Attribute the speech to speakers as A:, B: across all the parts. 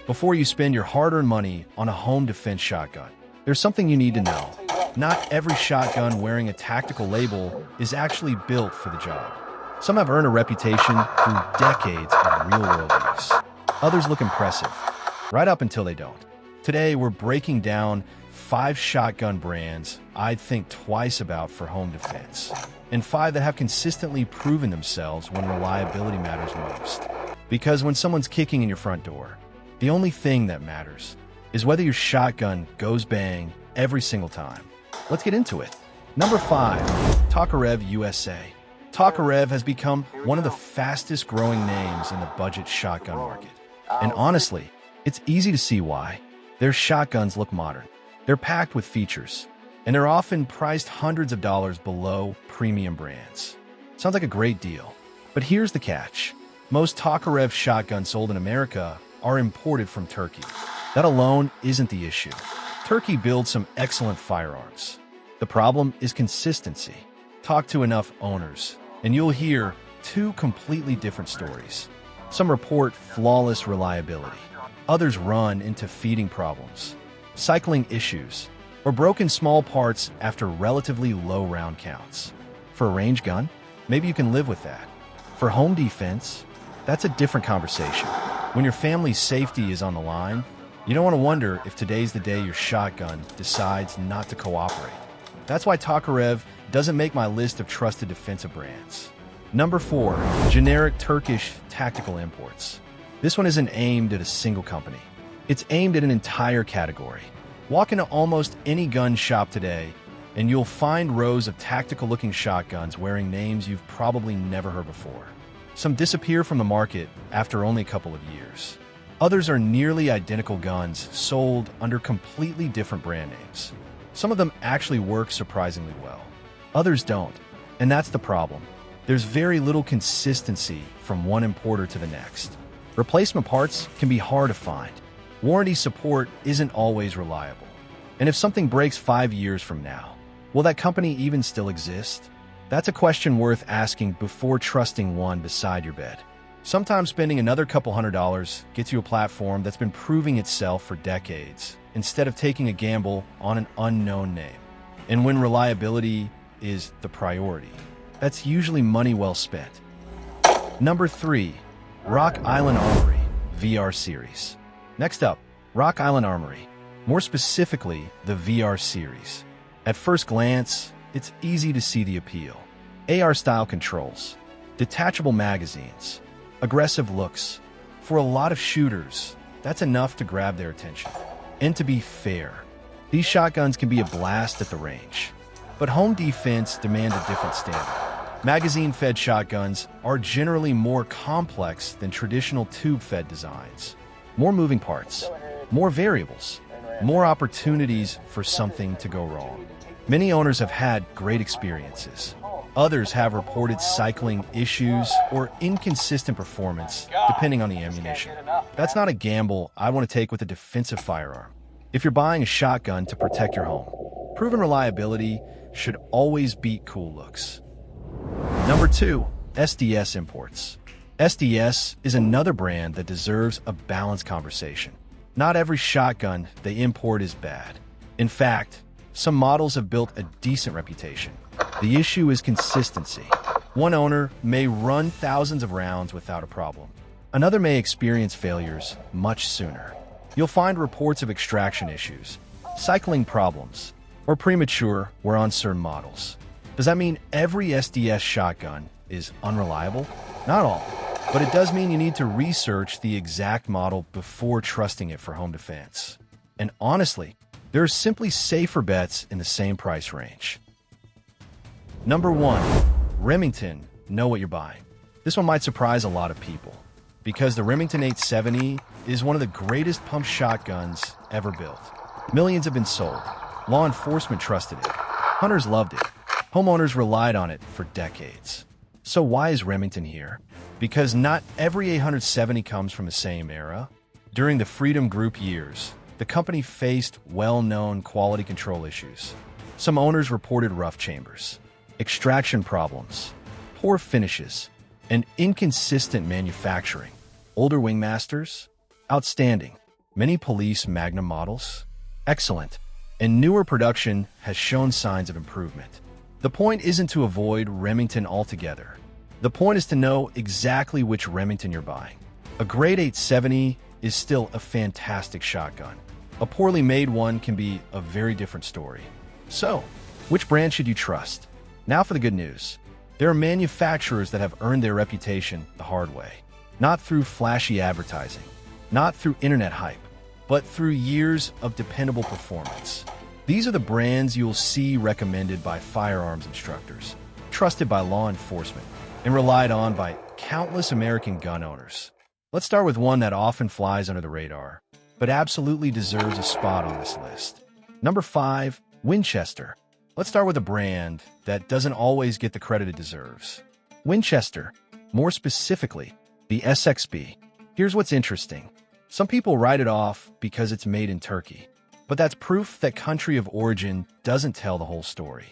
A: Before you spend your hard-earned money on a home defense shotgun, there's something you need to know. Not every shotgun wearing a tactical label is actually built for the job. Some have earned a reputation through decades of real-world use. Others look impressive, right up until they don't. Today, we're breaking down 5 shotgun brands I'd think twice about for home defense, and 5 that have consistently proven themselves when reliability matters most. Because when someone's kicking in your front door, the only thing that matters is whether your shotgun goes bang every single time. Let's get into it. Number 5, Tokarev USA. Tokarev has become one of the fastest growing names in the budget shotgun market. And honestly, it's easy to see why. Their shotguns look modern. They're packed with features, and they're often priced hundreds of dollars below premium brands. Sounds like a great deal. But here's the catch. Most Tokarev shotguns sold in America are imported from Turkey. That alone isn't the issue. Turkey builds some excellent firearms. The problem is consistency. Talk to enough owners, and you'll hear 2 completely different stories. Some report flawless reliability. Others run into feeding problems, cycling issues, or broken small parts after relatively low round counts. For a range gun, maybe you can live with that. For home defense, that's a different conversation. When your family's safety is on the line, you don't want to wonder if today's the day your shotgun decides not to cooperate. That's why Tokarev doesn't make my list of trusted defensive brands. Number 4, generic Turkish tactical imports. This one isn't aimed at a single company. It's aimed at an entire category. Walk into almost any gun shop today, and you'll find rows of tactical-looking shotguns wearing names you've probably never heard before. Some disappear from the market after only a couple of years. Others are nearly identical guns sold under completely different brand names. Some of them actually work surprisingly well. Others don't, and that's the problem. There's very little consistency from one importer to the next. Replacement parts can be hard to find. Warranty support isn't always reliable. And if something breaks 5 years from now, will that company even still exist? That's a question worth asking before trusting one beside your bed. Sometimes spending another couple $100 gets you a platform that's been proving itself for decades, instead of taking a gamble on an unknown name. And when reliability is the priority, that's usually money well spent. Number 3, Rock Island Armory VR Series. Next up, Rock Island Armory, more specifically the VR Series. At first glance, it's easy to see the appeal. AR-style controls, detachable magazines, aggressive looks. For a lot of shooters, that's enough to grab their attention. And to be fair, these shotguns can be a blast at the range. But home defense demands a different standard. Magazine-fed shotguns are generally more complex than traditional tube-fed designs. More moving parts, more variables, more opportunities for something to go wrong. Many owners have had great experiences. Others have reported cycling issues or inconsistent performance, depending on the ammunition. That's not a gamble I want to take with a defensive firearm. If you're buying a shotgun to protect your home, proven reliability should always beat cool looks. Number 2, SDS Imports. SDS is another brand that deserves a balanced conversation. Not every shotgun they import is bad. In fact, some models have built a decent reputation. The issue is consistency. One owner may run thousands of rounds without a problem. Another may experience failures much sooner. You'll find reports of extraction issues, cycling problems, or premature wear on certain models. Does that mean every SDS shotgun is unreliable? Not all, but it does mean you need to research the exact model before trusting it for home defense. And honestly, there are simply safer bets in the same price range. Number 1, Remington. Know what you're buying. This one might surprise a lot of people, because the Remington 870 is one of the greatest pump shotguns ever built. Millions have been sold. Law enforcement trusted it. Hunters loved it. Homeowners relied on it for decades. So why is Remington here? Because not every 870 comes from the same era. During the Freedom Group years, the company faced well-known quality control issues. Some owners reported rough chambers, extraction problems, poor finishes, and inconsistent manufacturing. Older wingmasters? Outstanding. Many police Magnum models? Excellent. And newer production has shown signs of improvement. The point isn't to avoid Remington altogether. The point is to know exactly which Remington you're buying. A grade 870 is still a fantastic shotgun. A poorly made one can be a very different story. So, which brand should you trust? Now for the good news. There are manufacturers that have earned their reputation the hard way. Not through flashy advertising, not through internet hype, but through years of dependable performance. These are the brands you'll see recommended by firearms instructors, trusted by law enforcement, and relied on by countless American gun owners. Let's start with one that often flies under the radar, but absolutely deserves a spot on this list. Number 5, Winchester. Let's start with a brand that doesn't always get the credit it deserves. Winchester, more specifically, the SXB. Here's what's interesting. Some people write it off because it's made in Turkey, but that's proof that country of origin doesn't tell the whole story.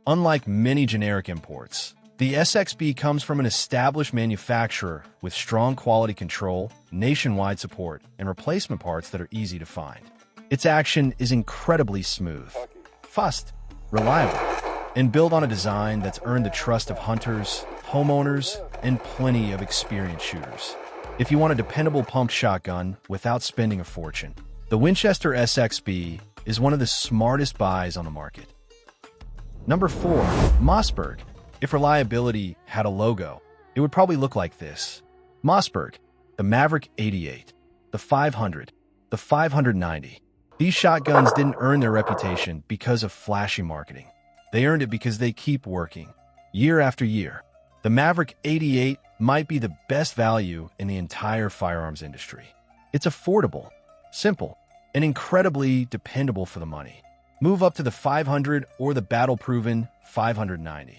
A: Unlike many generic imports, the SXB comes from an established manufacturer with strong quality control, nationwide support, and replacement parts that are easy to find. Its action is incredibly smooth, fast, reliable, and built on a design that's earned the trust of hunters, homeowners, and plenty of experienced shooters. If you want a dependable pump shotgun without spending a fortune, the Winchester SXB is one of the smartest buys on the market. Number 4, Mossberg. If reliability had a logo, it would probably look like this. Mossberg, the Maverick 88, the 500, the 590. These shotguns didn't earn their reputation because of flashy marketing. They earned it because they keep working, year after year. The Maverick 88 might be the best value in the entire firearms industry. It's affordable, simple, and incredibly dependable for the money. Move up to the 500 or the battle-proven 590.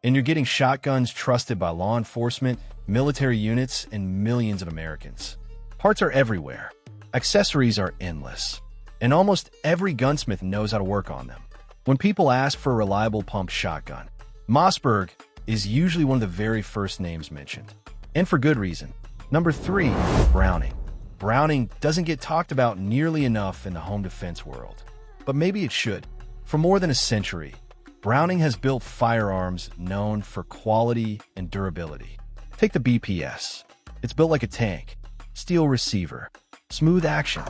A: And you're getting shotguns trusted by law enforcement, military units, and millions of Americans. Parts are everywhere. Accessories are endless. And almost every gunsmith knows how to work on them. When people ask for a reliable pump shotgun, Mossberg is usually one of the very first names mentioned. And for good reason. Number 3, Browning. Browning doesn't get talked about nearly enough in the home defense world. But maybe it should. For more than a century, Browning has built firearms known for quality and durability. Take the BPS. It's built like a tank. Steel receiver, smooth action,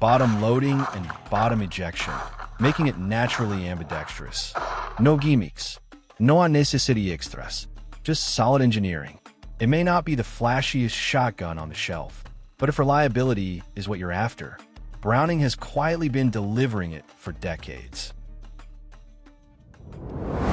A: bottom loading, and bottom ejection, making it naturally ambidextrous. No gimmicks. No necessity extras. Just solid engineering. It may not be the flashiest shotgun on the shelf, but if reliability is what you're after, Browning has quietly been delivering it for decades.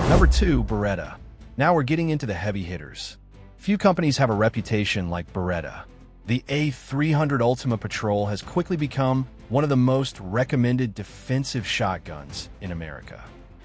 A: Number 2, Beretta. Now we're getting into the heavy hitters. Few companies have a reputation like Beretta. The A300 Ultima Patrol has quickly become one of the most recommended defensive shotguns in America.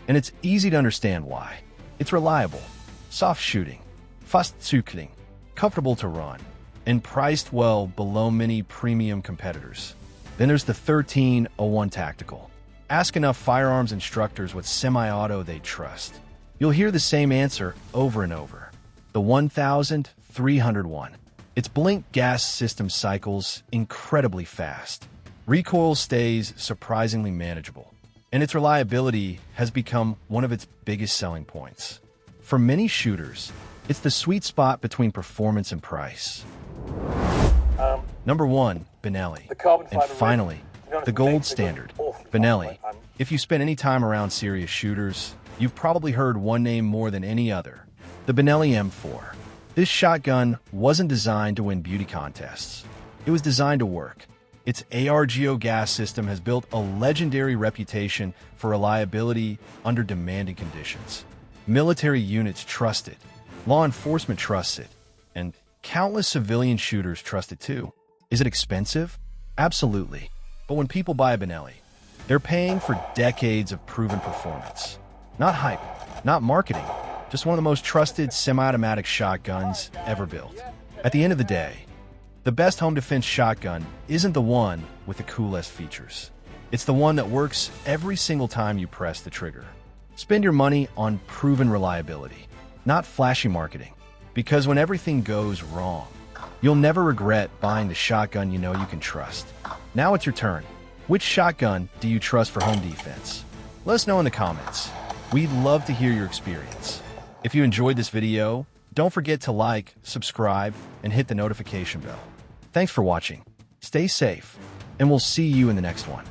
A: And it's easy to understand why. It's reliable, soft shooting, fast zügling, comfortable to run, and priced well below many premium competitors. Then there's the 1301 Tactical. Ask enough firearms instructors what semi-auto they trust. You'll hear the same answer over and over. The 1301. Its blink gas system cycles incredibly fast. Recoil stays surprisingly manageable, and its reliability has become one of its biggest selling points. For many shooters, it's the sweet spot between performance and price. Number 1, Benelli. And finally, the gold standard, Benelli. If you spend any time around serious shooters, you've probably heard one name more than any other, the Benelli M4. This shotgun wasn't designed to win beauty contests. It was designed to work. Its ARGO gas system has built a legendary reputation for reliability under demanding conditions. Military units trust it, law enforcement trusts it, and countless civilian shooters trust it too. Is it expensive? Absolutely. But when people buy a Benelli, they're paying for decades of proven performance. Not hype, not marketing, just one of the most trusted semi-automatic shotguns ever built. At the end of the day, the best home defense shotgun isn't the one with the coolest features. It's the one that works every single time you press the trigger. Spend your money on proven reliability, not flashy marketing. Because when everything goes wrong, You'll never regret buying the shotgun you know you can trust. Now it's your turn. Which shotgun do you trust for home defense? Let us know in the comments. We'd love to hear your experience. If you enjoyed this video, don't forget to like, subscribe, and hit the notification bell. Thanks for watching. Stay safe, and we'll see you in the next one.